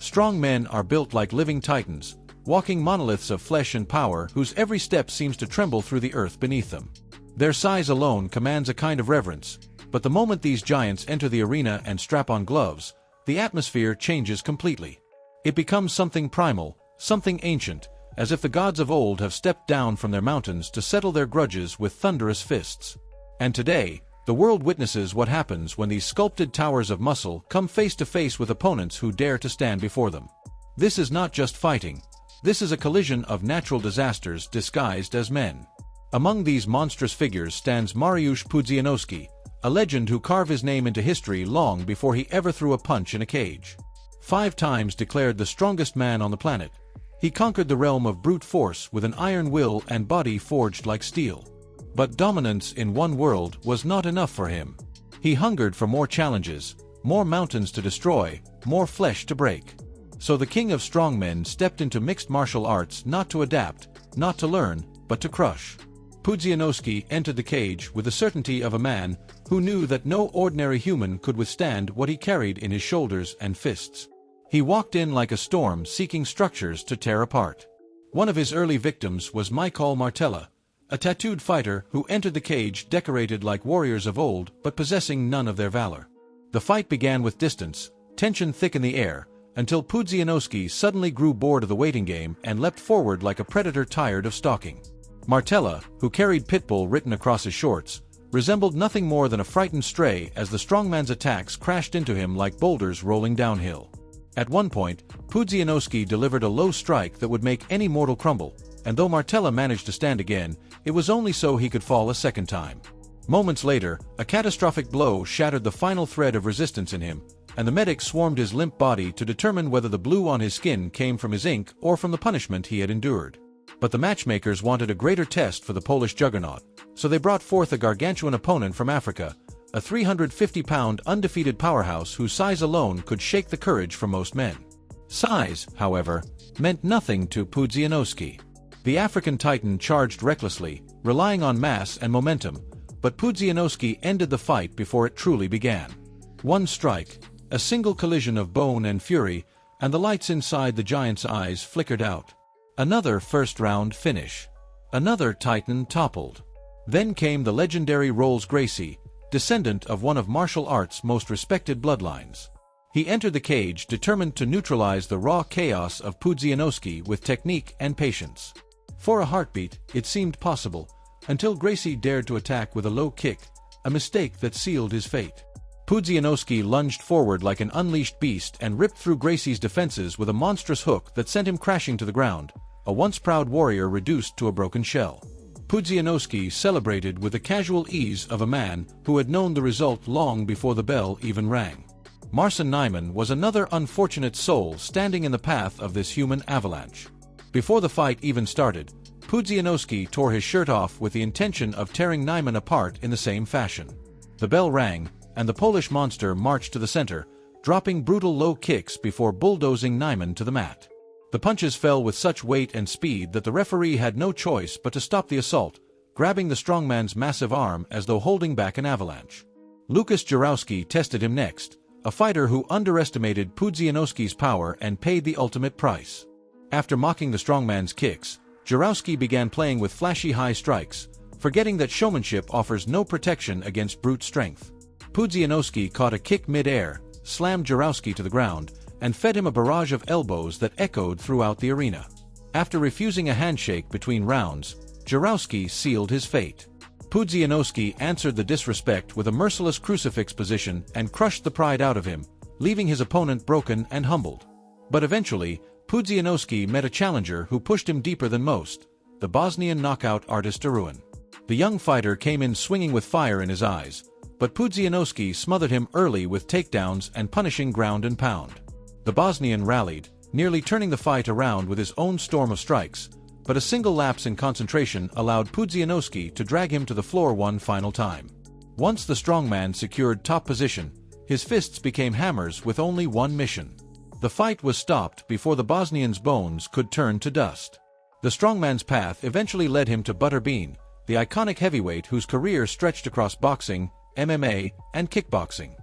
Strong men are built like living titans, walking monoliths of flesh and power whose every step seems to tremble through the earth beneath them. Their size alone commands a kind of reverence, but the moment these giants enter the arena and strap on gloves, the atmosphere changes completely. It becomes something primal, something ancient, as if the gods of old have stepped down from their mountains to settle their grudges with thunderous fists. And today, the world witnesses what happens when these sculpted towers of muscle come face to face with opponents who dare to stand before them. This is not just fighting. This is a collision of natural disasters disguised as men. Among these monstrous figures stands Mariusz Pudzianowski, a legend who carved his name into history long before he ever threw a punch in a cage. 5 times declared the strongest man on the planet, he conquered the realm of brute force with an iron will and body forged like steel. But dominance in one world was not enough for him. He hungered for more challenges, more mountains to destroy, more flesh to break. So the king of strongmen stepped into mixed martial arts not to adapt, not to learn, but to crush. Pudzianowski entered the cage with the certainty of a man who knew that no ordinary human could withstand what he carried in his shoulders and fists. He walked in like a storm seeking structures to tear apart. One of his early victims was Michael Martella, a tattooed fighter who entered the cage decorated like warriors of old but possessing none of their valor. The fight began with distance, tension thick in the air, until Pudzianowski suddenly grew bored of the waiting game and leapt forward like a predator tired of stalking. Martella, who carried Pitbull written across his shorts, resembled nothing more than a frightened stray as the strongman's attacks crashed into him like boulders rolling downhill. At one point, Pudzianowski delivered a low strike that would make any mortal crumble, and though Martella managed to stand again, it was only so he could fall a second time. Moments later, a catastrophic blow shattered the final thread of resistance in him, and the medic swarmed his limp body to determine whether the blue on his skin came from his ink or from the punishment he had endured. But the matchmakers wanted a greater test for the Polish juggernaut, so they brought forth a gargantuan opponent from Africa, a 350-pound undefeated powerhouse whose size alone could shake the courage from most men. Size, however, meant nothing to Pudzianowski. The African titan charged recklessly, relying on mass and momentum, but Pudzianowski ended the fight before it truly began. One strike, a single collision of bone and fury, and the lights inside the giant's eyes flickered out. Another first-round finish. Another titan toppled. Then came the legendary Rolls Gracie, descendant of one of martial arts' most respected bloodlines. He entered the cage determined to neutralize the raw chaos of Pudzianowski with technique and patience. For a heartbeat, it seemed possible, until Gracie dared to attack with a low kick, a mistake that sealed his fate. Pudzianowski lunged forward like an unleashed beast and ripped through Gracie's defenses with a monstrous hook that sent him crashing to the ground, a once proud warrior reduced to a broken shell. Pudzianowski celebrated with the casual ease of a man who had known the result long before the bell even rang. Marcin Nyman was another unfortunate soul standing in the path of this human avalanche. Before the fight even started, Pudzianowski tore his shirt off with the intention of tearing Nyman apart in the same fashion. The bell rang, and the Polish monster marched to the center, dropping brutal low kicks before bulldozing Nyman to the mat. The punches fell with such weight and speed that the referee had no choice but to stop the assault, grabbing the strongman's massive arm as though holding back an avalanche. Lukasz Jarowski tested him next, a fighter who underestimated Pudzianowski's power and paid the ultimate price. After mocking the strongman's kicks, Jarowski began playing with flashy high strikes, forgetting that showmanship offers no protection against brute strength. Pudzianowski caught a kick mid-air, slammed Jarowski to the ground, and fed him a barrage of elbows that echoed throughout the arena. After refusing a handshake between rounds, Jarowski sealed his fate. Pudzianowski answered the disrespect with a merciless crucifix position and crushed the pride out of him, leaving his opponent broken and humbled. But eventually, Pudzianowski met a challenger who pushed him deeper than most, the Bosnian knockout artist Aruan. The young fighter came in swinging with fire in his eyes, but Pudzianowski smothered him early with takedowns and punishing ground and pound. The Bosnian rallied, nearly turning the fight around with his own storm of strikes, but a single lapse in concentration allowed Pudzianowski to drag him to the floor one final time. Once the strongman secured top position, his fists became hammers with only one mission. The fight was stopped before the Bosnian's bones could turn to dust. The strongman's path eventually led him to Butterbean, the iconic heavyweight whose career stretched across boxing, MMA, and kickboxing.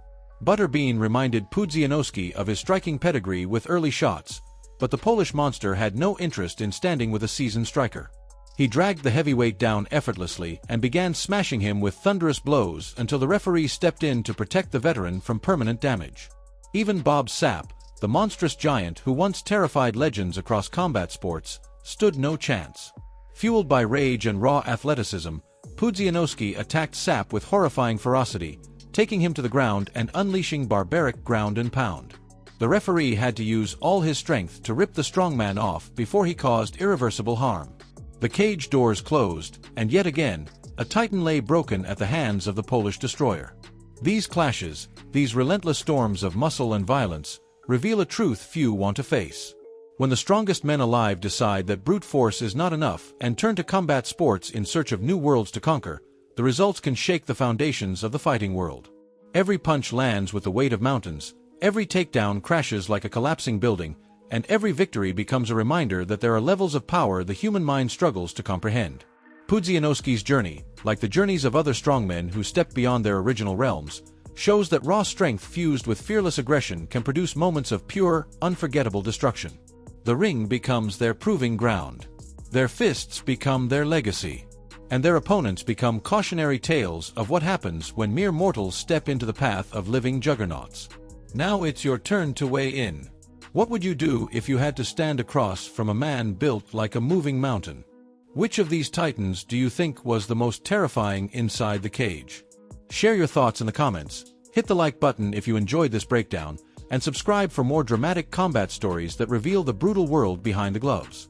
Butterbean reminded Pudzianowski of his striking pedigree with early shots, but the Polish monster had no interest in standing with a seasoned striker. He dragged the heavyweight down effortlessly and began smashing him with thunderous blows until the referee stepped in to protect the veteran from permanent damage. Even Bob Sapp, the monstrous giant who once terrified legends across combat sports, stood no chance. Fueled by rage and raw athleticism, Pudzianowski attacked Sapp with horrifying ferocity, taking him to the ground and unleashing barbaric ground and pound. The referee had to use all his strength to rip the strongman off before he caused irreversible harm. The cage doors closed, and yet again, a titan lay broken at the hands of the Polish destroyer. These clashes, these relentless storms of muscle and violence, reveal a truth few want to face. When the strongest men alive decide that brute force is not enough and turn to combat sports in search of new worlds to conquer, the results can shake the foundations of the fighting world. Every punch lands with the weight of mountains, every takedown crashes like a collapsing building, and every victory becomes a reminder that there are levels of power the human mind struggles to comprehend. Pudzianowski's journey, like the journeys of other strongmen who stepped beyond their original realms, shows that raw strength fused with fearless aggression can produce moments of pure, unforgettable destruction. The ring becomes their proving ground. Their fists become their legacy. And their opponents become cautionary tales of what happens when mere mortals step into the path of living juggernauts. Now it's your turn to weigh in. What would you do if you had to stand across from a man built like a moving mountain? Which of these titans do you think was the most terrifying inside the cage? Share your thoughts in the comments, hit the like button if you enjoyed this breakdown, and subscribe for more dramatic combat stories that reveal the brutal world behind the gloves.